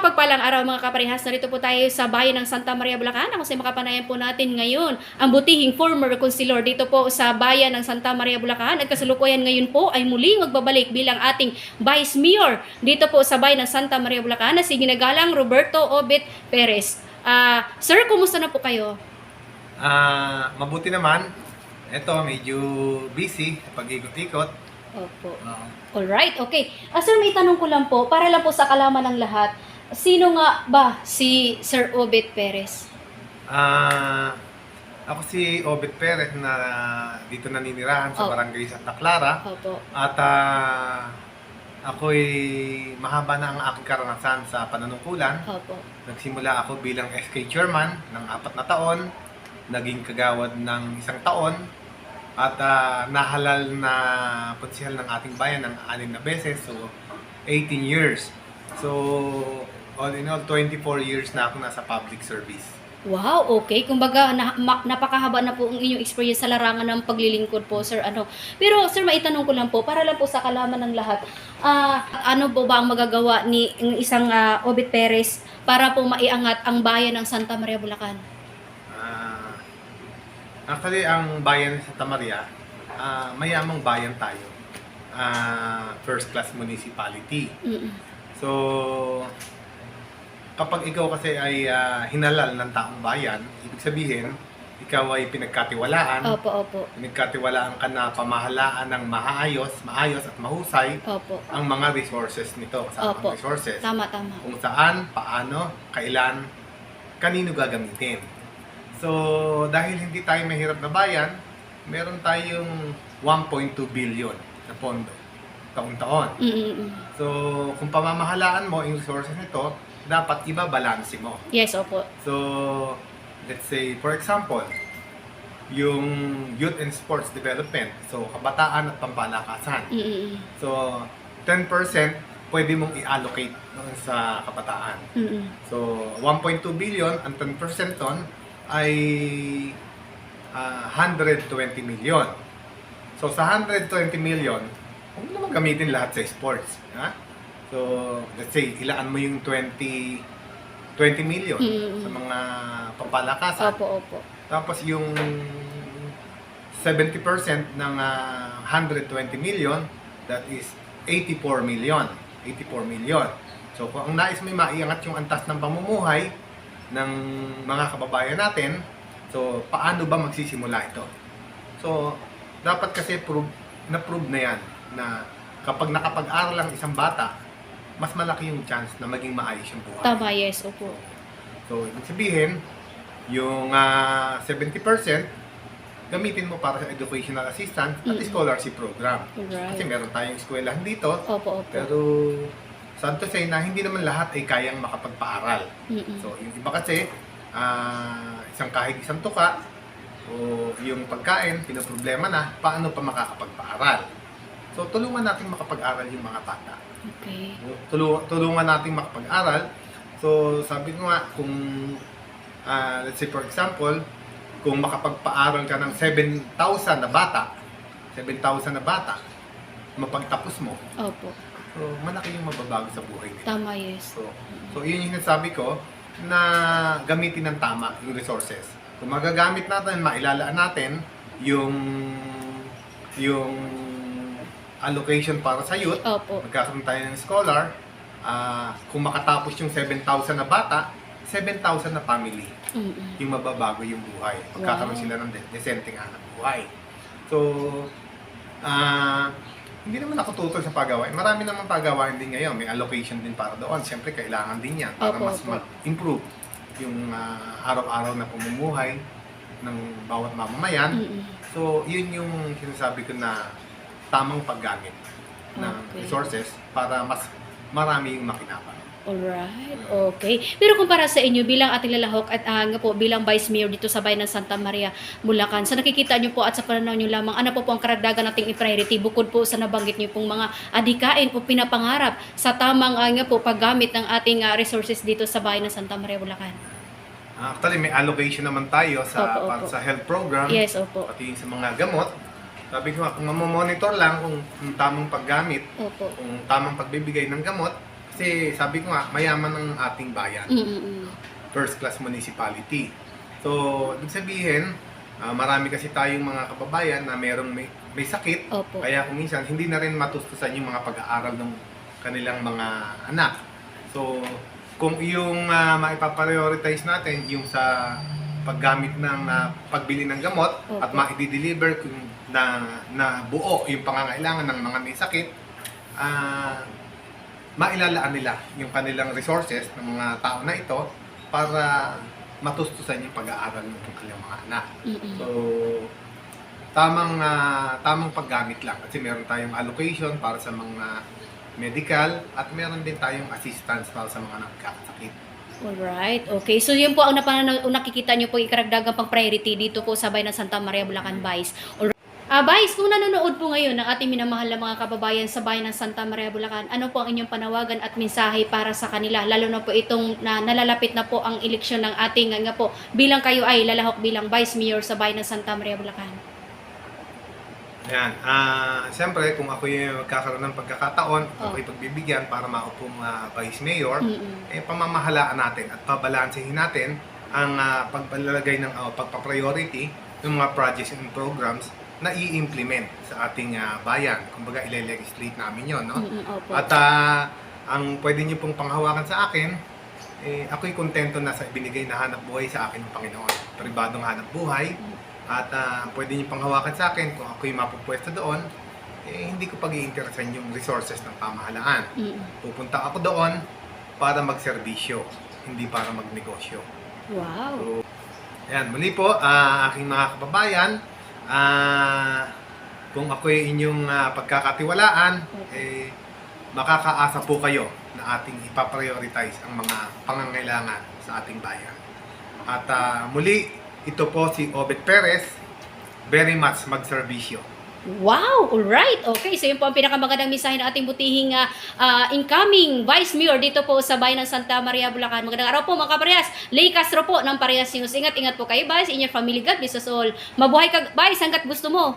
mapagpalang araw mga kaparehas, narito po tayo sa bayan ng Santa Maria, Bulacan. Kasi makapanayan po natin ngayon ang butihing former consilor dito po sa bayan ng Santa Maria, Bulacan. At kasalukuyan ngayon po ay muling magbabalik bilang ating Vice Mayor dito po sa bayan ng Santa Maria, Bulacan na si Ginagalang Roberto Obet Perez. Sir, kumusta na po kayo? Mabuti naman. Ito, medyo busy pag-ikot-ikot. Opo. Alright, okay. Sir, may tanong ko lang po, para lang po sa kalaman ng lahat, sino nga ba si Sir Obet Perez? Ako si Obet Perez na dito naninirahan sa Barangay Santa Clara. Opo. At ako'y mahaba na ang aking karanasan sa panunungkulan. Opo. Nagsimula ako bilang SK Chairman ng 4 na taon, naging kagawad ng 1 taon, at nahalal na konsehal ng ating bayan ng 6 na beses, so 18 years. So, all in all, 24 years na ako nasa public service. Wow, okay. Kumbaga, napakahaba na po ang inyong experience sa larangan ng paglilingkod po, sir. Pero, sir, maitanong ko lang po, para lang po sa kalaman ng lahat, ano po ba ang magagawa ni isang Obet Perez para po maiangat ang bayan ng Santa Maria, Bulacan? Actually, ang bayan ng Santa Maria, mayamang bayan tayo. First class municipality. So, kapag ikaw kasi ay hinalal ng taong bayan, ibig sabihin, ikaw ay pinagkatiwalaan. Opo. Pinagkatiwalaan ka na pamahalaan ng maayos at mahusay Opo. ang mga resources nito. Kasama ang resources. Tama. Kung saan, paano, kailan, kanino gagamitin. So, dahil hindi tayo mahirap na bayan, meron tayong 1.2 billion na pondo taon-taon. So, kung pamamahalaan mo yung resources nito, dapat iba-balanse mo. Yes, opo. So, let's say, for example, yung youth and sports development, so kabataan at pampalakasan. So, 10% pwede mong i-allocate sa kabataan. So, 1.2 billion, ang 10% ton ay 120 million. So, sa 120 million, huwag mo naman gamitin lahat sa sports. Ha? So, let's say, ilaan mo yung 20 million sa mga pampalakasan. Opo. Tapos yung 70% ng 120 million, that is 84 million. 84 million. So, kung ang nais mo maiangat yung antas ng pamumuhay ng mga kababayan natin, so, paano ba magsisimula ito? So, dapat kasi na-prove na yan na kapag nakapag-aral ang isang bata, mas malaki yung chance na maging maayos yung buhay. Tama, yes, opo. So, ibig sabihin, yung 70%, gamitin mo para sa educational assistance at scholarship program. Right. Kasi meron tayong eskwelahan dito, Opo. pero sad to say na hindi naman lahat ay kayang makapagpaaral. So, yung iba kasi, isang kahig isang tuka, o yung pagkain, pinoproblema na, paano pa makakapagpaaral? So, tulungan natin makapag-aral yung mga bata. Okay. Tulungan natin makapag-aral. So, sabi ko nga, kung, let's say for example, kung makapagpaaral ka ng 7,000 na bata, mapagtapos mo, Opo. so, malaki yung mababago sa buhay nila. Tama, yes. So yun yung sinasabi ko, na gamitin ng tama yung resources. Kung magagamit natin, mailalaan natin yung allocation para sa youth, Opo. magkakaroon tayo ng scholar, kung makatapos yung 7,000 na bata, 7,000 na family, yung mababago yung buhay. Magkakaroon sila ng decenteng hanap buhay. So, hindi naman ako tutol sa pagawain. Marami naman pagawain din ngayon. May allocation din para doon. Siyempre, kailangan din yan para mas mag-improve yung araw-araw na pamumuhay ng bawat mamamayan. So, yun yung sinasabi ko na tamang paggamit ng resources para mas marami yung makinabang. Alright, okay. Pero kumpara sa inyo bilang ating lalahok at nga po bilang Vice Mayor dito sa bayan ng Santa Maria, Bulacan, sa nakikita nyo po at sa pananaw nyo lamang, ano po ang karagdagan nating i-priority bukod po sa nabanggit nyo pong mga adikain o pinapangarap sa tamang nga po paggamit ng ating resources dito sa bayan ng Santa Maria, Bulacan? Actually, may allocation naman tayo sa para sa health program. Yes, opo. Pati sa mga gamot. Sabi ko nga, kung mamomonitor lang kung tamang paggamit, Opo. kung tamang pagbibigay ng gamot, Kasi sabi ko nga, mayaman ang ating bayan. Mm-mm. First class municipality. So, ibig sabihin, marami kasi tayong mga kababayan na may sakit. Opo. Kaya kung minsan, hindi na rin matustusan yung mga pag-aaral ng kanilang mga anak. So, kung yung maipaprioritize natin yung sa paggamit ng pagbili ng gamot Opo. at ma-deliver na buo yung pangangailangan ng mga may sakit, mailalaan nila yung kanilang resources ng mga tao na ito para matustusan yung pag-aaral ng kanilang mga anak. Mm-mm. So, tamang paggamit lang kasi meron tayong allocation para sa mga medical at meron din tayong assistance para sa mga nagkakasakit. Alright, okay. So yun po ang nakikita nyo po ikaragdagang pang priority dito po sa bayan ng Santa Maria, Bulacan, Vice. Vice, kung nanonood po ngayon ng ating minamahal na mga kababayan sa bayan ng Santa Maria, Bulacan, ano po ang inyong panawagan at mensahe para sa kanila? Lalo na po itong nalalapit na po ang eleksyon ng ating nga po bilang kayo ay lalahok bilang Vice Mayor sa bayan ng Santa Maria, Bulacan. Ayan, siyempre kung ako yung magkakaroon ng pagkakataon, Oh. ako'y pagbibigyan para maupong Vice Mayor, Mm-mm. pamamahalaan natin at pabalansehin natin ang pagpalalagay ng pagpa-priority ng mga projects and programs na i-implement sa ating bayan. Kumbaga, ile-legislate namin yon, no? Mm-mm, opo. At ang pwede niyo pong panghawakan sa akin, ako'y kontento na sa ibinigay na hanap buhay sa akin ng Panginoon. Pribadong hanap buhay. At pwede niyo panghawakan sa akin kung ako'y mapupwesto doon, hindi ko pag-iinteresan yung resources ng pamahalaan. Mm-mm. Pupunta ako doon para magserbisyo, hindi para magnegosyo. Wow. Ayan, muli po, aking mga kababayan, kung ako'y inyong pagkakatiwalaan, makakaasa po kayo na ating ipaprioritize ang mga pangangailangan sa ating bayan. At muli, ito po si Obet Perez, very much magserbisyo. Wow! Alright! Okay, so yun po ang pinakamagandang mensahe ng ating butihing incoming Vice Mayor dito po sa bayan ng Santa Maria, Bulacan. Magandang araw po mga kaparehas. Lay Castro po ng Parehas News. Ingat-ingat po kayo, Vice. In your family, God bless us all. Mabuhay ka, Vice, hanggat gusto mo.